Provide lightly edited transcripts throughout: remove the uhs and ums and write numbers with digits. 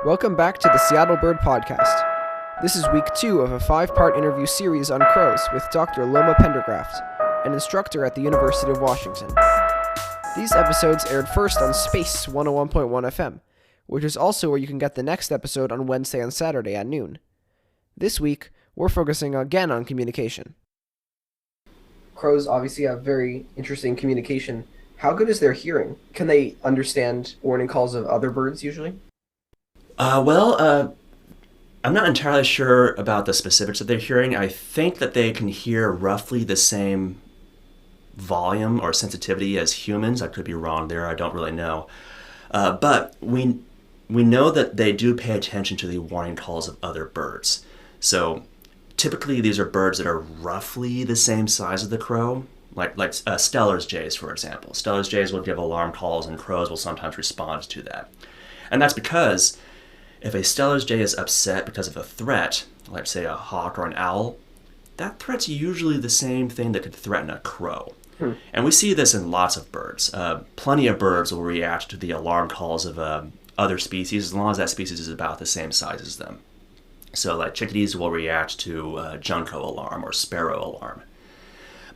Welcome back to the Seattle Bird Podcast. This is week 2 of a 5-part interview series on crows with Dr. Loma Pendergraft, an instructor at the University of Washington. These episodes aired first on Space 101.1 FM, which is also where you can get the next episode on Wednesday and Saturday at noon. This week, we're focusing again on communication. Crows obviously have very interesting communication. How good is their hearing? Can they understand warning calls of other birds usually? I'm not entirely sure about the specifics of their hearing. I think that they can hear roughly the same volume or sensitivity as humans. I could be wrong there. I don't really know. But we know that they do pay attention to the warning calls of other birds. So typically these are birds that are roughly the same size as the crow, like Steller's jays, for example. Steller's jays will give alarm calls and crows will sometimes respond to that. And that's because if a Steller's jay is upset because of a threat, like say a hawk or an owl, that threat's usually the same thing that could threaten a crow. And we see this in lots of birds. Plenty of birds will react to the alarm calls of other species as long as that species is about the same size as them. So like chickadees will react to junco alarm or sparrow alarm.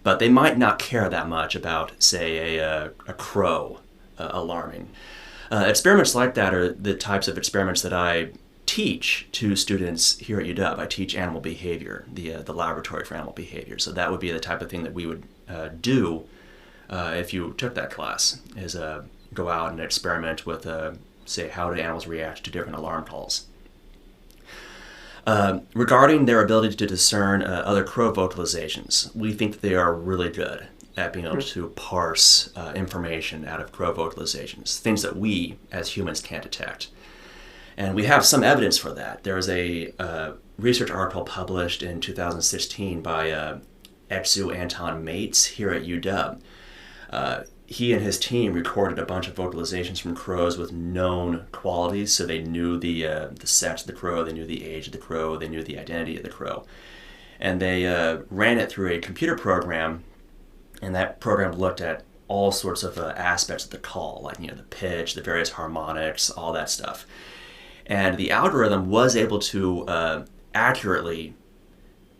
But they might not care that much about, say, a crow alarming. Experiments like that are the types of experiments that I teach to students here at UW. I teach animal behavior, the laboratory for animal behavior. So that would be the type of thing that we would do if you took that class, is go out and experiment with, say, how do animals react to different alarm calls. Regarding their ability to discern other crow vocalizations, we think that they are really good at being able to parse information out of crow vocalizations, things that we as humans can't detect. And we have some evidence for that. There was a research article published in 2016 by Etsu Anton Mates here at UW. He and his team recorded a bunch of vocalizations from crows with known qualities, so they knew the sex of the crow, they knew the age of the crow, they knew the identity of the crow. And they ran it through a computer program, and that program looked at all sorts of aspects of the call, like the pitch, the various harmonics, all that stuff. And the algorithm was able to accurately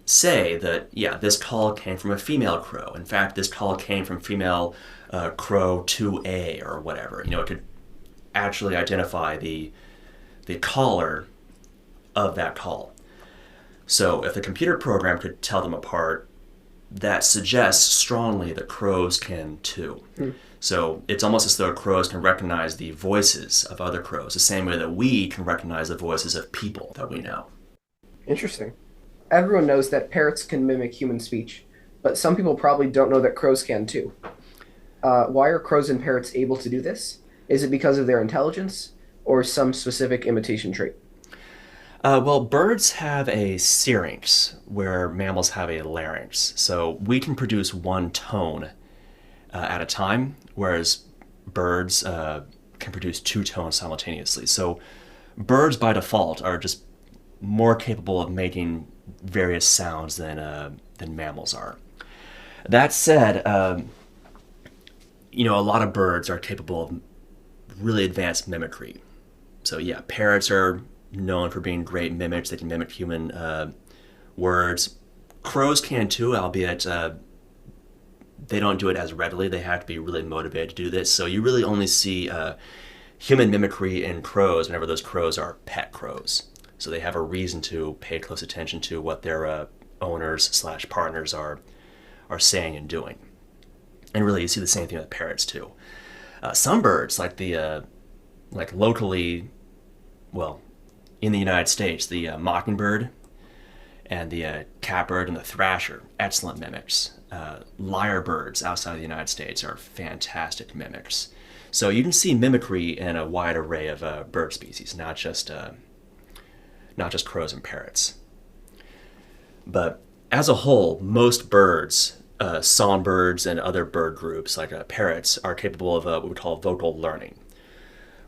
say that, yeah, this call came from a female crow. In fact, this call came from female crow 2A or whatever. It could actually identify the caller of that call. So if the computer program could tell them apart, that suggests strongly that crows can too. So it's almost as though crows can recognize the voices of other crows, the same way that we can recognize the voices of people that we know. Interesting. Everyone knows that parrots can mimic human speech, but some people probably don't know that crows can too. Why are crows and parrots able to do this? Is it because of their intelligence or some specific imitation trait? Birds have a syrinx, where mammals have a larynx. So we can produce one tone at a time, whereas birds can produce two tones simultaneously. So birds by default are just more capable of making various sounds than mammals are. That said, a lot of birds are capable of really advanced mimicry. So yeah, parrots are known for being great mimics. They can mimic human words. Crows can too, albeit they don't do it as readily. They have to be really motivated to do this. So you really only see human mimicry in crows whenever those crows are pet crows. So they have a reason to pay close attention to what their owners/partners are saying and doing. And really, you see the same thing with parrots too. Some birds, like locally, in the United States, the mockingbird and the catbird and the thrasher, excellent mimics. Lyrebirds outside of the United States are fantastic mimics. So you can see mimicry in a wide array of bird species, not just crows and parrots. But as a whole, most birds, songbirds and other bird groups like parrots, are capable of what we call vocal learning,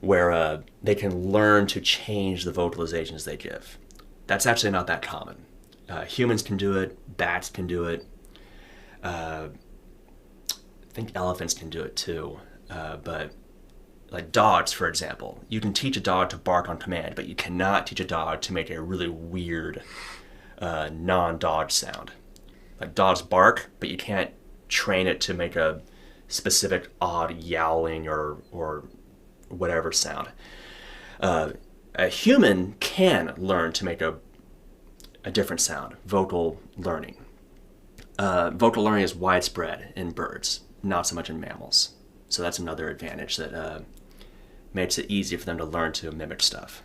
where they can learn to change the vocalizations they give. That's actually not that common. Humans can do it, bats can do it, I think elephants can do it too, but like dogs, for example. You can teach a dog to bark on command, but you cannot teach a dog to make a really weird non-dog sound. Like dogs bark, but you can't train it to make a specific odd yowling or whatever sound. A human can learn to make a different sound, vocal learning. Vocal learning is widespread in birds, not so much in mammals. So that's another advantage that makes it easy for them to learn to mimic stuff.